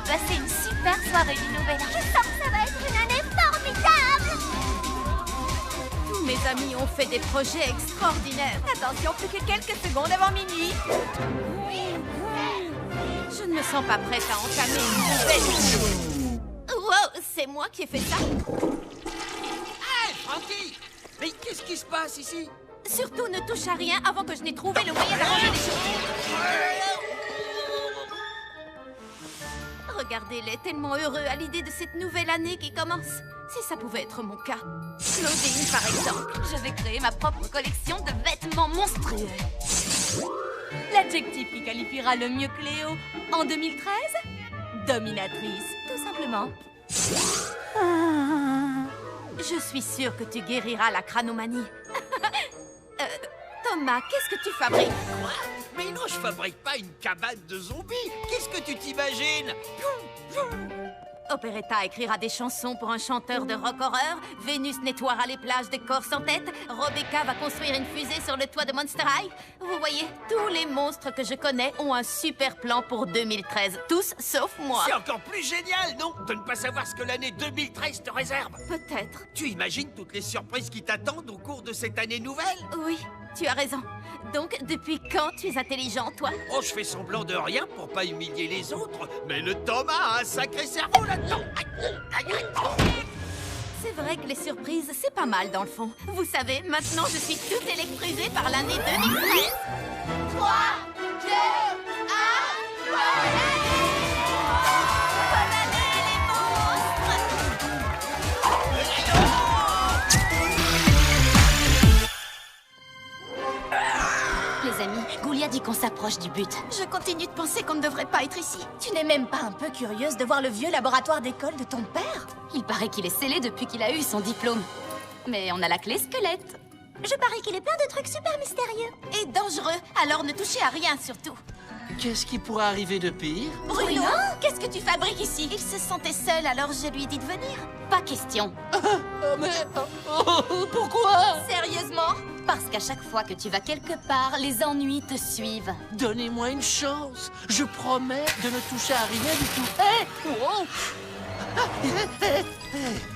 passer une super soirée du Nouvel An. Je sens que ça va être une année formidable. Tous mes amis ont fait des projets extraordinaires. Attention, plus que quelques secondes avant minuit. Je ne me sens pas prête à entamer une nouvelle. Wow, c'est moi qui ai fait ça. Hey, Frankie! Mais qu'est-ce qui se passe ici? Surtout ne touche à rien avant que je n'ai trouvé le moyen d'arranger les choses. Regardez-les, tellement heureux à l'idée de cette nouvelle année qui commence. Si ça pouvait être mon cas. Claudine, par exemple. Je vais créer ma propre collection de vêtements monstrueux. L'adjectif qui qualifiera le mieux Cléo en 2013 ? Dominatrice, tout simplement. Je suis sûre que tu guériras la cranomanie. Thomas, qu'est-ce que tu fabriques? Quoi? Mais non, je fabrique pas une cabane de zombies. Qu'est-ce que tu t'imagines? Operetta écrira des chansons pour un chanteur de rock horreur. Vénus nettoiera les plages des corps sans tête. Rebecca va construire une fusée sur le toit de Monster High. Vous voyez, tous les monstres que je connais ont un super plan pour 2013. Tous sauf moi. C'est encore plus génial, non? De ne pas savoir ce que l'année 2013 te réserve. Peut-être. Tu imagines toutes les surprises qui t'attendent au cours de cette année nouvelle? Oui, tu as raison. Donc, depuis quand tu es intelligent, toi? Oh, je fais semblant de rien pour pas humilier les autres, mais le Thomas a un sacré cerveau là-dedans. C'est vrai que les surprises, c'est pas mal dans le fond. Vous savez, maintenant je suis toute électrisée par l'année 2013. 3, 2, 1, bonne année! Bonne année, les monstres! Les amis, Goulia dit qu'on s'approche du but. Je continue de penser qu'on ne devrait pas être ici. Tu n'es même pas un peu curieuse de voir le vieux laboratoire d'école de ton père? Il paraît qu'il est scellé depuis qu'il a eu son diplôme. Mais on a la clé squelette. Je parie qu'il est plein de trucs super mystérieux. Et dangereux, alors ne touchez à rien surtout. Qu'est-ce qui pourrait arriver de pire? Bruno, qu'est-ce que tu fabriques ici? Il se sentait seul, alors je lui ai dit de venir. Pas question. Pourquoi? Sérieusement? Parce qu'à chaque fois que tu vas quelque part, les ennuis te suivent. Donnez-moi une chance. Je promets de ne toucher à rien du tout. Hey! Wow!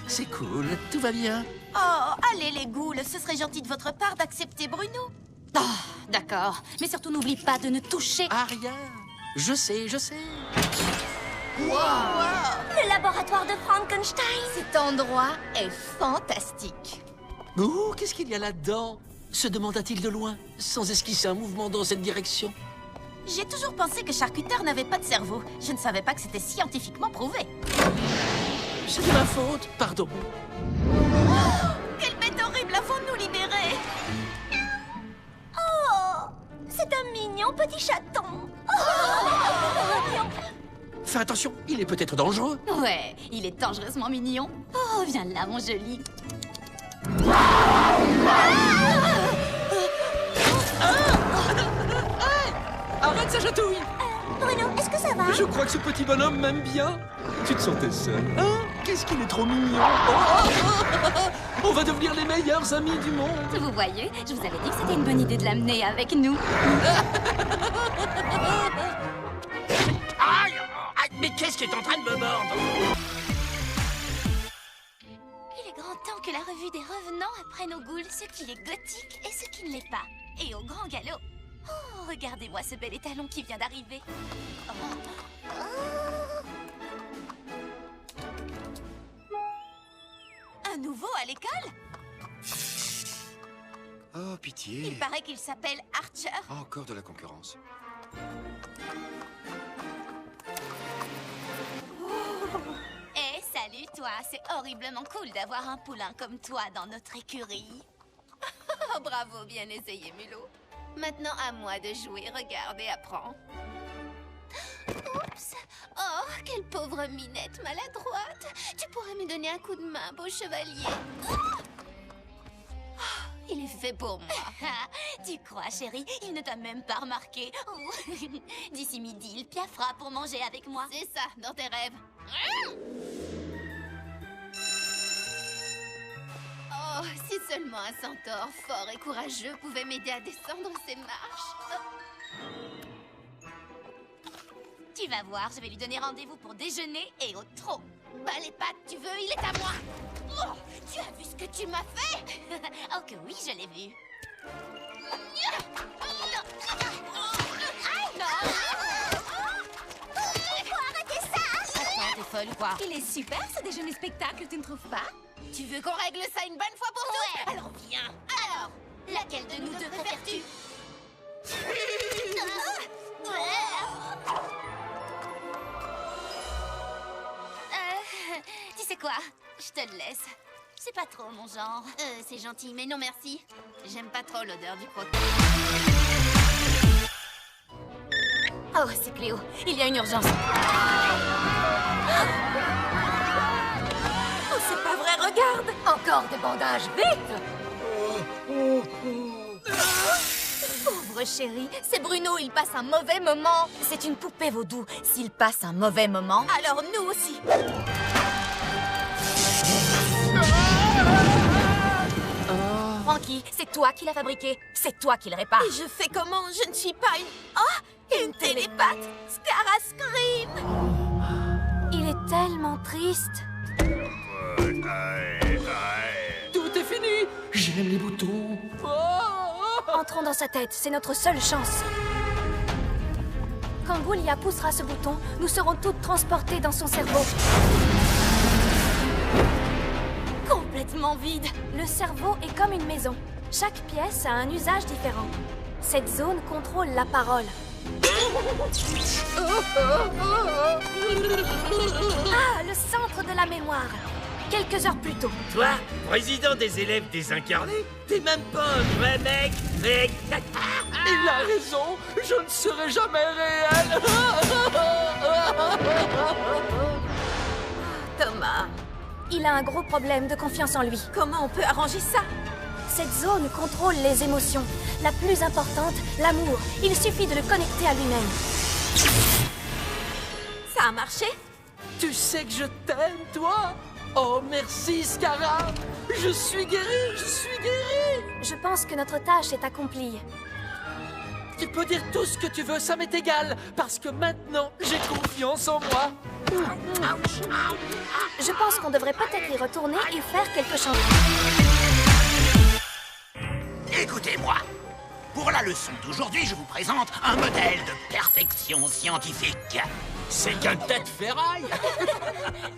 C'est cool, tout va bien. Oh, allez les ghouls, ce serait gentil de votre part d'accepter Bruno. Ah, d'accord. Mais surtout, n'oublie pas de ne toucher À rien. Je sais, je sais. Le laboratoire de Frankenstein. Cet endroit est fantastique. Oh, qu'est-ce qu'il y a là-dedans? Se demanda-t-il de loin, sans esquisser un mouvement dans cette direction. J'ai toujours pensé que charcuteur n'avait pas de cerveau. Je ne savais pas que c'était scientifiquement prouvé. C'est de ma faute, pardon. Quelle bête horrible avant de nous libérer. Oh, c'est un mignon petit chaton. Fais attention, il est peut-être dangereux. Ouais, il est dangereusement mignon. Oh, viens là, mon joli. Arrête sa chatouille! Bruno, est-ce que ça va? Je crois que ce petit bonhomme m'aime bien. Tu te sentais seul, hein? Qu'est-ce qu'il est trop mignon! Oh, on va devenir les meilleurs amis du monde! Vous voyez, je vous avais dit que c'était une bonne idée de l'amener avec nous. Aïe! Aïe! Mais qu'est-ce qui est en train de me mordre? Il est grand temps que la revue des revenants apprenne aux ghouls ce qui est gothique et ce qui ne l'est pas. Et au grand galop. Oh, regardez-moi ce bel étalon qui vient d'arriver. Un nouveau à l'école? Oh, pitié. Il paraît qu'il s'appelle Archer. Encore de la concurrence. Eh, salut toi, c'est horriblement cool d'avoir un poulain comme toi dans notre écurie. Oh, bravo, bien essayé, Mulot. Maintenant, à moi de jouer. Regarde et apprends. Oups. Oh, quelle pauvre minette maladroite. Tu pourrais me donner un coup de main, beau chevalier. Oh, il est fait pour moi. Tu crois, chérie? Il ne t'a même pas remarqué. Oh. D'ici midi, il piaffera pour manger avec moi. C'est ça, dans tes rêves. Oh, si seulement un centaure fort et courageux pouvait m'aider à descendre ces marches. Oh. Tu Tu vas voir, je vais lui donner rendez-vous pour déjeuner et au trot. Bah les pattes, tu veux, il est à moi. Oh, tu as vu ce que tu m'as fait? Oh que oui, je l'ai vu. Faut arrêter ça. Attends, t'es folle ou quoi? Il est super ce déjeuner spectacle, tu ne trouves pas? Tu veux qu'on règle ça une bonne fois pour toutes? Ouais. Alors viens. Alors, laquelle de nous deux préfères-tu? Tu sais quoi? Je te le laisse. C'est pas trop mon genre. C'est gentil, mais non merci. J'aime pas trop l'odeur du croquet. Oh, c'est Cléo. Il y a une urgence. Oh, c'est pas vrai, regarde. Encore des bandages, vite! Pauvre chérie, c'est Bruno, il passe un mauvais moment. C'est une poupée vaudou. S'il passe un mauvais moment... Alors nous aussi. Frankie, c'est toi qui l'as fabriqué. C'est toi qui le répare. Et je fais comment? Je ne suis pas une... Oh, une télépathe. Scara Scream. Il est tellement triste. Tout est fini. J'aime les boutons. Entrons dans sa tête, c'est notre seule chance. Quand Goulia poussera ce bouton, nous serons toutes transportées dans son cerveau. Complètement vide. Le cerveau est comme une maison. Chaque pièce a un usage différent. Cette zone contrôle la parole. Ah, le centre de la mémoire. Quelques heures plus tôt. Toi, président des élèves désincarnés, t'es même pas un vrai mec. Il a raison. Je ne serai jamais réel. Thomas, Il a un gros problème de confiance en lui. comment on peut arranger ça? Cette zone contrôle les émotions. La plus importante, l'amour. Il suffit de le connecter à lui-même. Ça a marché? Tu sais que je t'aime, toi. Oh, merci, Scara. Je suis guéri, je suis guéri. Je pense que notre tâche est accomplie. Tu peux dire tout ce que tu veux, ça m'est égal. Parce que maintenant, j'ai confiance en moi. Je pense qu'on devrait peut-être y retourner et faire quelque chose. Écoutez-moi. Pour la leçon d'aujourd'hui, je vous présente un modèle de perfection scientifique. C'est qu'un tête ferraille.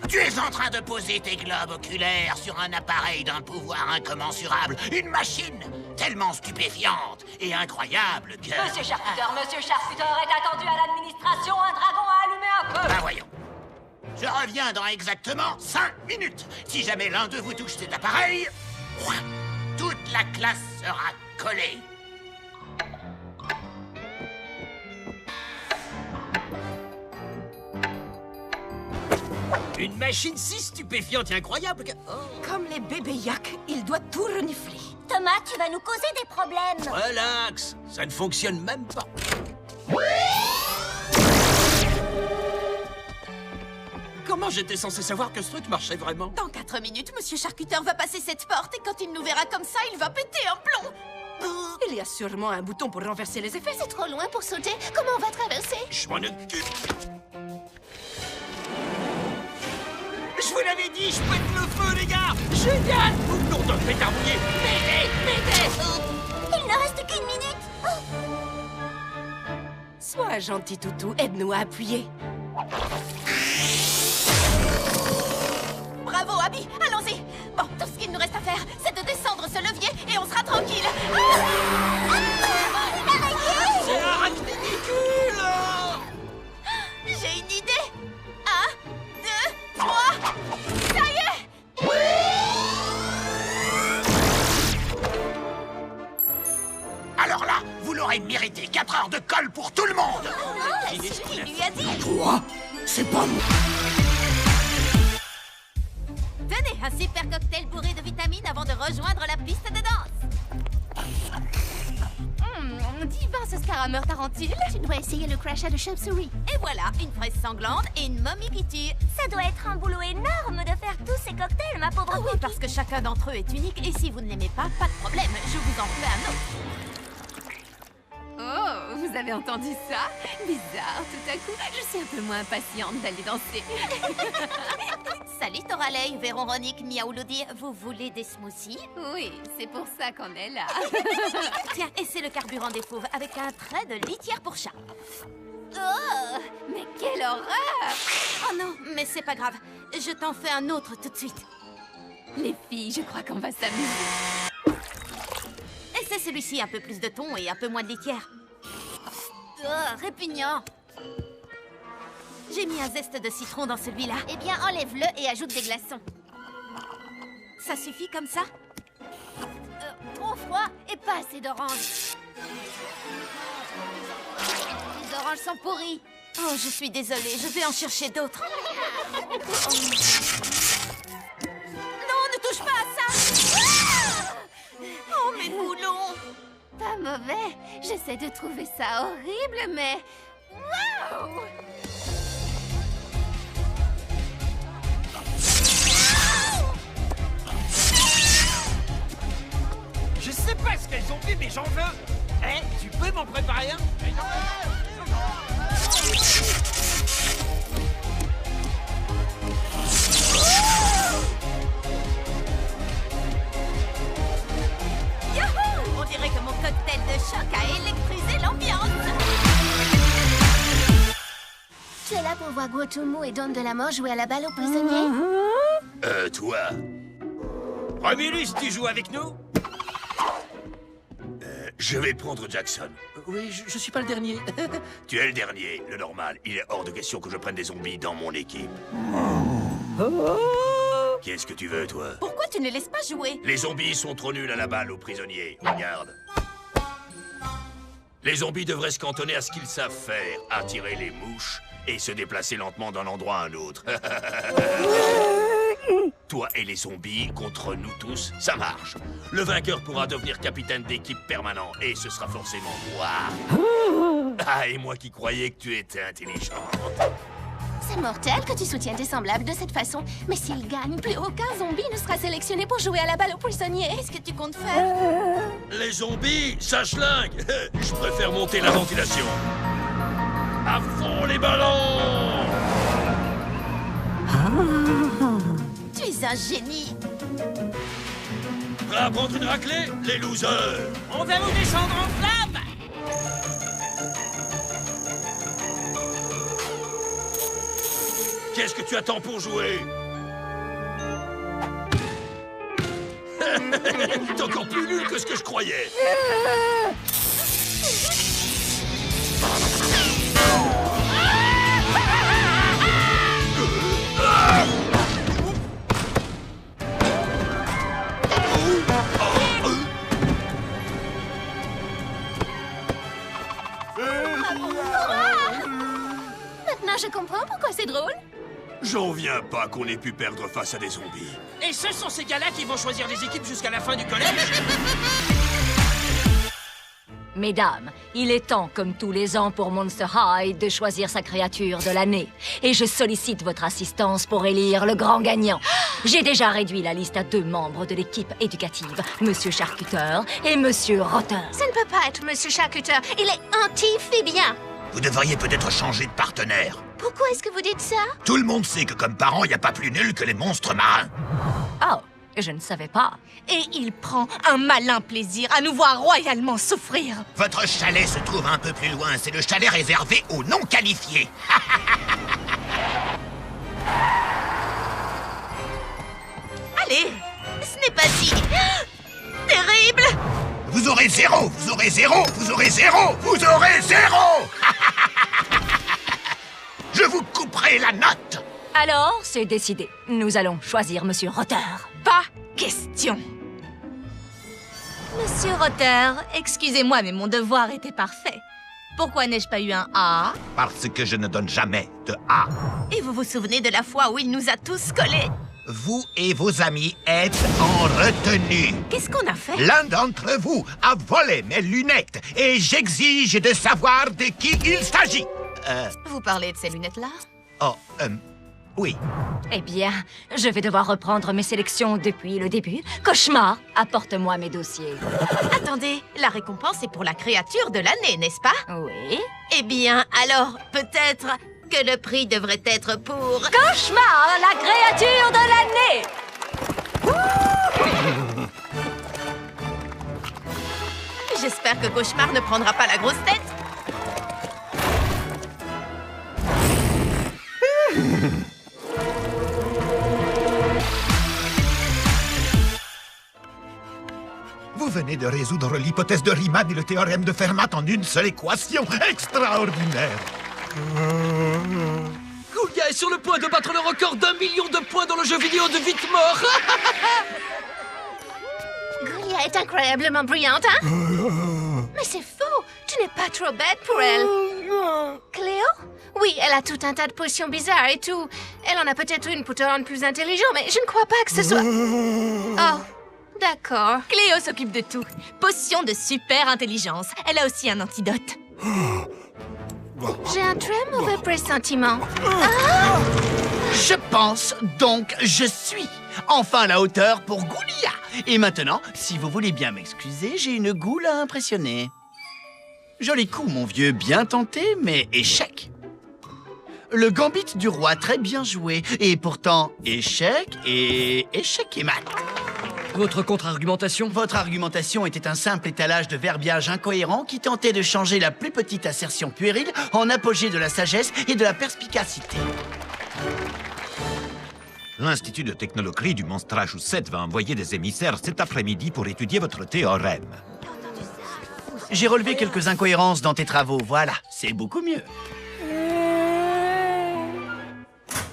Tu es en train de poser tes globes oculaires sur un appareil d'un pouvoir incommensurable. Une machine tellement stupéfiante et incroyable que... Monsieur Charcuter est attendu à l'administration. Un dragon a allumé un feu. Ben voyons. Je reviens dans exactement 5 minutes. Si jamais l'un de vous touche cet appareil, toute la classe sera collée. Une machine si stupéfiante et incroyable que... Comme les bébés yak, il doit tout renifler. Thomas, tu vas nous causer des problèmes. Relax, ça ne fonctionne même pas. Comment j'étais censé savoir que ce truc marchait vraiment? Dans 4 minutes, Monsieur Charcuter va passer cette porte et quand il nous verra comme ça, il va péter un plomb. Il y a sûrement un bouton pour renverser les effets. C'est trop loin pour sauter. Comment on va traverser? Je m'en occupe. Je vous l'avais dit, je pète le feu, les gars. Génial. Vous nom de pétardouiller. Il ne reste qu'une minute. Sois un gentil toutou, aide-nous à appuyer. Bravo, Abby. Allons-y. Bon, tout ce qu'il nous reste à faire, c'est de descendre ce levier et on sera tranquille. C'est un ridicule. J'ai une idée. 1, 2, 3. Ça y est. Alors là, vous l'aurez mérité. 4 heures de colle pour tout le monde. Il lui a dit. Quoi? C'est pas moi. Tenez, un super cocktail bourré de vitamines avant de rejoindre la piste de danse. Divin ce scarameur tarentule. Tu dois essayer le crachat de chauve-souris. Et voilà, une fraise sanglante et une momie qui tue. Ça doit être un boulot énorme de faire tous ces cocktails, ma pauvre. Ah oui, parce que chacun d'entre eux est unique et si vous ne l'aimez pas, pas de problème, je vous en fais un autre. Oh, vous Vous avez entendu ça? Bizarre, tout à coup, je suis un peu moins impatiente d'aller danser. Salut Toralei, Véronique, Miaouloudi. Vous voulez des smoothies? Oui, c'est pour ça qu'on est là. Tiens, et c'est le carburant des fauves avec un trait de litière pour chat. Oh, mais quelle horreur! Oh non, mais c'est pas grave. Je t'en fais un autre tout de suite. Les filles, je crois qu'on va s'amuser. Et c'est celui-ci, un peu plus de thon et un peu moins de litière. Oh, répugnant. J'ai mis un zeste de citron dans celui-là. Eh bien, enlève-le et ajoute des glaçons. Ça suffit comme ça? Trop froid et pas assez d'oranges. Les oranges sont pourries. Oh, je suis désolée, je vais en chercher d'autres. Non, ne touche pas à ça! Oh, mes boulons! Pas mauvais. J'essaie de trouver ça horrible, mais... Wow! Je sais pas ce qu'elles ont fait, mais j'en veux. Eh, tu peux m'en préparer un? Yahoo! On dirait que mon cocktail de choc a électrisé l'ambiance. Tu es là pour voir Guotumu et Dawn de la Mort jouer à la balle aux prisonniers? Toi. Romulus, tu joues avec nous? Je vais prendre Jackson. Oui, je suis pas le dernier. Tu es le dernier, le normal. Il est hors de question que je prenne des zombies dans mon équipe. Qu'est-ce que tu veux, toi? Pourquoi tu ne laisses pas jouer? Les zombies sont trop nuls à la balle aux prisonniers. Regarde. Les zombies devraient se cantonner à ce qu'ils savent faire. Attirer les mouches et se déplacer lentement d'un endroit à un autre. Toi et les zombies contre nous tous, ça marche. Le vainqueur pourra devenir capitaine d'équipe permanent et ce sera forcément moi. Ah, et moi qui croyais que tu étais intelligent. C'est mortel que tu soutiennes tes semblables de cette façon. Mais s'ils gagnent, plus aucun zombie ne sera sélectionné pour jouer à la balle aux prisonniers. Qu'est-ce que tu comptes faire? Les zombies, ça schlingue. Je préfère monter la ventilation. À fond les ballons! Tu es un génie. Prêt à prendre une raclée, les losers? On va vous descendre en flamme! Qu'est-ce que tu attends pour jouer? T'es encore plus nul que ce que je croyais. Maintenant, je comprends pourquoi c'est drôle. J'en viens pas qu'on ait pu perdre face à des zombies. Et ce sont ces gars-là qui vont choisir les équipes jusqu'à la fin du collège? Mesdames, il est temps, comme tous les ans pour Monster High, de choisir sa créature de l'année. Et je sollicite votre assistance pour élire le grand gagnant. J'ai déjà réduit la liste à 2 membres de l'équipe éducative, Monsieur Charcuteur et Monsieur Rotter. Ça ne peut pas être Monsieur Charcuteur. Il est anti-phébien. Vous devriez peut-être changer de partenaire. Pourquoi est-ce que vous dites ça? Tout le monde sait que comme parent, il n'y a pas plus nul que les monstres marins. Oh, je ne savais pas. Et il prend un malin plaisir à nous voir royalement souffrir. Votre chalet se trouve un peu plus loin. C'est le chalet réservé aux non qualifiés. Allez, ce n'est pas si... terrible. Vous aurez 0, vous aurez 0, vous aurez 0, vous aurez 0. Je vous couperai la note. Alors, c'est décidé. Nous allons choisir Monsieur Rotter. Pas question. Monsieur Rotter, excusez-moi, mais mon devoir était parfait. Pourquoi n'ai-je pas eu un A? Parce que je ne donne jamais de A. Et vous vous souvenez de la fois où il nous a tous collés? Vous et vos amis êtes en retenue. Qu'est-ce qu'on a fait? L'un d'entre vous a volé mes lunettes et j'exige de savoir de qui il s'agit. Vous parlez de ces lunettes-là? Oh, Oui. Eh bien, je vais devoir reprendre mes sélections depuis le début. Cauchemar, apporte-moi mes dossiers. Attendez, la récompense est pour la créature de l'année, n'est-ce pas? Oui. Eh bien, alors, peut-être que le prix devrait être pour... Cauchemar, la créature de l'année! J'espère que Cauchemar ne prendra pas la grosse tête. Vous venez de résoudre l'hypothèse de Riemann et le théorème de Fermat en une seule équation. Extraordinaire. Goulia est sur le point de battre le record d'1 million de points dans le jeu vidéo de vite mort. Goulia est incroyablement brillante, hein? Mais c'est faux! Tu n'es pas trop bête pour elle. Cléo? Oui, elle a tout un tas de potions bizarres et tout. Elle en a peut-être une pour te rendre plus intelligent, mais je ne crois pas que ce soit... Oh, d'accord. Cléo s'occupe de tout. Potion de super intelligence. Elle a aussi un antidote. J'ai un très mauvais pressentiment. Je pense, donc je suis enfin à la hauteur pour Goulia. Et maintenant, si vous voulez bien m'excuser, j'ai une goule à impressionner. Joli coup, mon vieux, bien tenté, mais échec. Le gambit du roi, très bien joué. Et pourtant, échec et mat. Votre contre-argumentation? Votre argumentation était un simple étalage de verbiage incohérent qui tentait de changer la plus petite assertion puérile en apogée de la sagesse et de la perspicacité. L'Institut de technologie du Monstrachusset va envoyer des émissaires cet après-midi pour étudier votre théorème. J'ai relevé quelques incohérences dans tes travaux, voilà, c'est beaucoup mieux.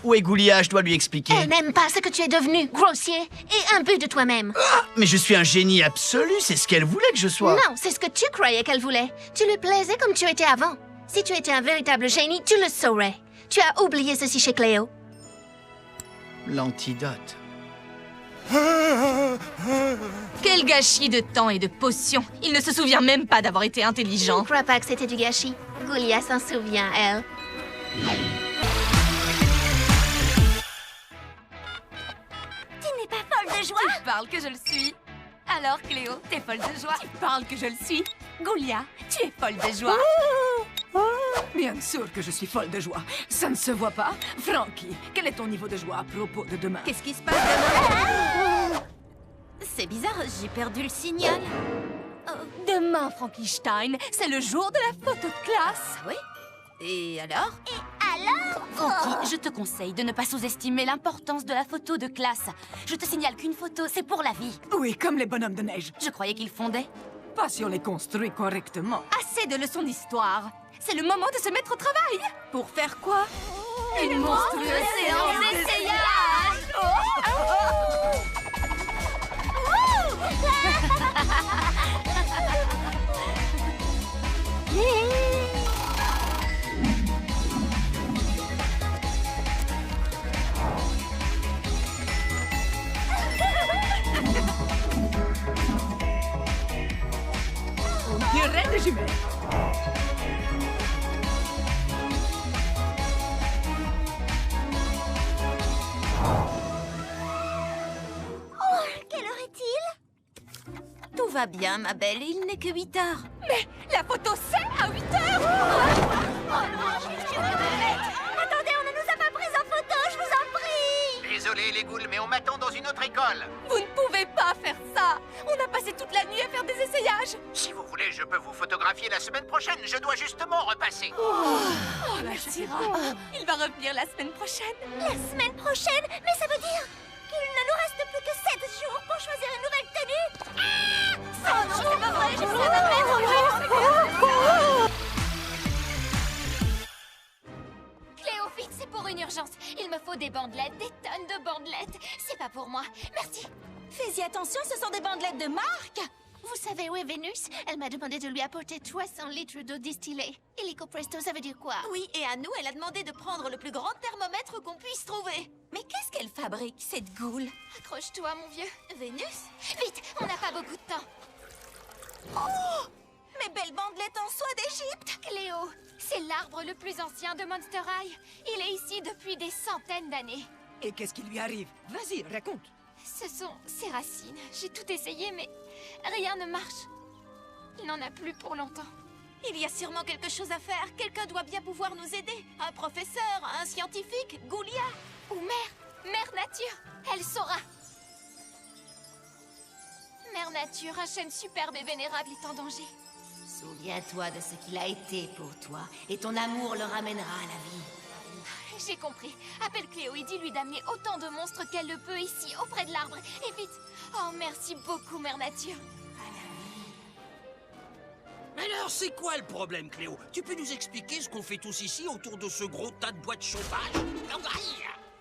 Où est Goulia? Je dois lui expliquer. Elle n'aime pas ce que tu es devenu, grossier et imbu de toi-même. Ah, mais je suis un génie absolu, c'est ce qu'elle voulait que je sois. Non, c'est ce que tu croyais qu'elle voulait. Tu lui plaisais comme tu étais avant. Si tu étais un véritable génie, tu le saurais. Tu as oublié ceci chez Cléo. L'antidote. Quel gâchis de temps et de potions. Il ne se souvient même pas d'avoir été Je intelligent. ne crois pas que c'était du gâchis. Goulia s'en souvient, elle. Tu n'es pas folle de joie? Tu parles que je le suis. Alors, Cléo, t'es folle de joie? Tu parles que je le suis. Goulia, tu es folle de joie. Bien sûr que je suis folle de joie. Ça ne se voit pas. Frankie, quel est ton niveau de joie à propos de demain? Qu'est-ce qui se passe demain? C'est bizarre, j'ai perdu le signal. Demain, Frankenstein, c'est le jour de la photo de classe. Oui? Et alors? Frankie, je te conseille de ne pas sous-estimer l'importance de la photo de classe. Je te signale qu'une photo, c'est pour la vie. Oui, comme les bonhommes de neige. Je croyais qu'ils fondaient. Pas si on les construit correctement. Assez de leçons d'histoire. C'est le moment de se mettre au travail. Pour faire quoi? Une monstrueuse séance d'essayage. On dirait des jumelles. Quelle heure est-il? Tout va bien, ma belle, il n'est que 8 heures. Mais la photo, c'est à 8 heures. Attendez, on ne nous a pas pris en photo, je vous en prie. Désolé les ghouls, mais on m'attend dans une autre école. Vous ne pouvez pas faire ça. On a passé toute la nuit à faire des essayages. Si vous voulez, je peux vous photographier la semaine prochaine. Je dois justement repasser. Oh, la Shira. Il va revenir la semaine prochaine. La semaine prochaine? Mais ça veut dire qu'il ne nous reste plus que 7 jours pour choisir une nouvelle tenue. Oh non, c'est pas vrai, j'ai plus la Cléo, vite, c'est pour une urgence. Il me faut des bandelettes, des tonnes de bandelettes. C'est pas pour moi. Merci. Fais-y attention, ce sont des bandelettes de marque. Vous savez où est Vénus? Elle m'a demandé de lui apporter 300 litres d'eau distillée. Illico presto, ça veut dire quoi? Oui, et à nous, elle a demandé de prendre le plus grand thermomètre qu'on puisse trouver. Mais qu'est-ce qu'elle fabrique, cette goule? Accroche-toi, mon vieux. Vénus? Vite, on n'a pas beaucoup de temps. Oh! mes belles bandelettes en soie d'Égypte! Cléo, c'est l'arbre le plus ancien de Monster High. Il est ici depuis des centaines d'années. Et qu'est-ce qui lui arrive? Vas-y, raconte. Ce sont ses racines. J'ai tout essayé, mais rien ne marche. Il n'en a plus pour longtemps. Il y a sûrement quelque chose à faire. Quelqu'un doit bien pouvoir nous aider. Un professeur, un scientifique, Goulia. Ou Mère Nature, elle saura. Mère Nature, un chêne superbe et vénérable est en danger. Souviens-toi de ce qu'il a été pour toi, et ton amour le ramènera à la vie. J'ai compris. Appelle Cléo et dis-lui d'amener autant de monstres qu'elle le peut ici, auprès de l'arbre. Et vite. Oh, merci beaucoup, Mère Nature. Alors, c'est quoi le problème, Cléo? Tu peux nous expliquer ce qu'on fait tous ici autour de ce gros tas de bois de chauffage?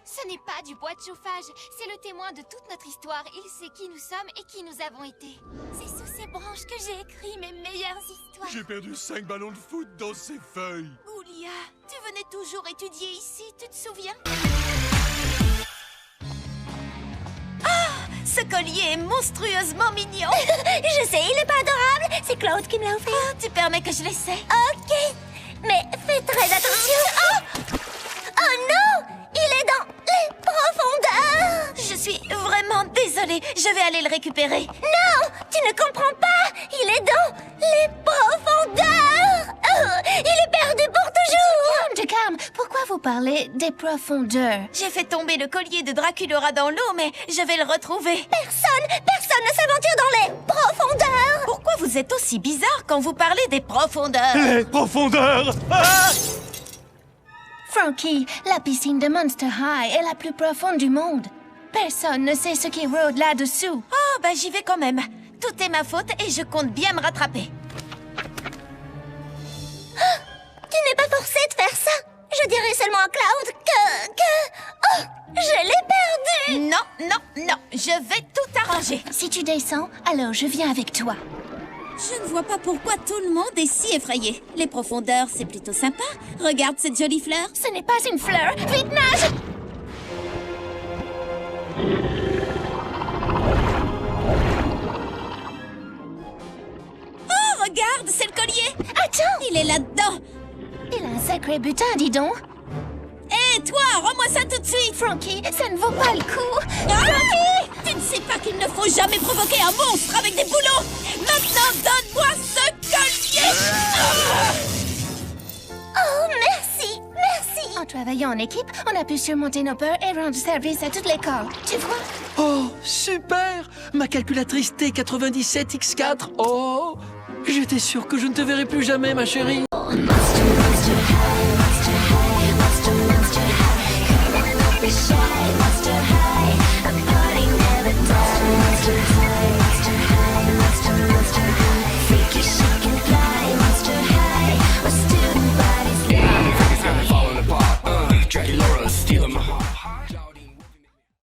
Ce n'est pas du bois de chauffage, c'est le témoin de toute notre histoire. Il sait qui nous sommes et qui nous avons été. C'est sous ces branches que j'ai écrit mes meilleures histoires. J'ai perdu 5 ballons de foot dans ces feuilles. Goulia, tu venais toujours étudier ici, tu te souviens? Ah, ce collier est monstrueusement mignon. Je sais, il est pas adorable. C'est Claude qui me l'a offert. Tu permets que je l'essaie? Ok, mais fais très attention. Oh non, il est dans les profondeurs. Je suis vraiment désolée. Je vais aller le récupérer. Non, tu ne comprends pas. Il est dans les profondeurs. Oh, il est perdu pour toujours. Calme. Pourquoi vous parlez des profondeurs? J'ai fait tomber le collier de Draculaura dans l'eau, mais je vais le retrouver. Personne ne s'aventure dans les profondeurs. Pourquoi vous êtes aussi bizarre quand vous parlez des profondeurs? Les profondeurs! Ah! Frankie, la piscine de Monster High est la plus profonde du monde. Personne ne sait ce qui rôde là-dessous. Oh, bah j'y vais quand même. Tout est ma faute et je compte bien me rattraper. Tu n'es pas forcé de faire ça. Je dirais seulement à Cloud que... Oh, je l'ai perdu. Non, je vais tout arranger. Si tu descends, alors je viens avec toi. Je ne vois pas pourquoi tout le monde est si effrayé. Les profondeurs, c'est plutôt sympa. Regarde cette jolie fleur. Ce n'est pas une fleur. Vite, nage! Oh, regarde, c'est le collier. Attends! Il est là-dedans. Il a un sacré butin, dis donc. Hé, toi, rends-moi ça tout de suite. Frankie, ça ne vaut pas le coup. Frankie! Tu ne sais pas qu'il ne faut jamais provoquer un monstre avec des boulots. Maintenant, donne-moi ce collier. Oh, merci. En travaillant en équipe, on a pu surmonter nos peurs et rendre service à toute l'école. Tu vois? Oh, super! Ma calculatrice T97X4. Oh! J'étais sûr que je ne te verrais plus jamais, ma chérie.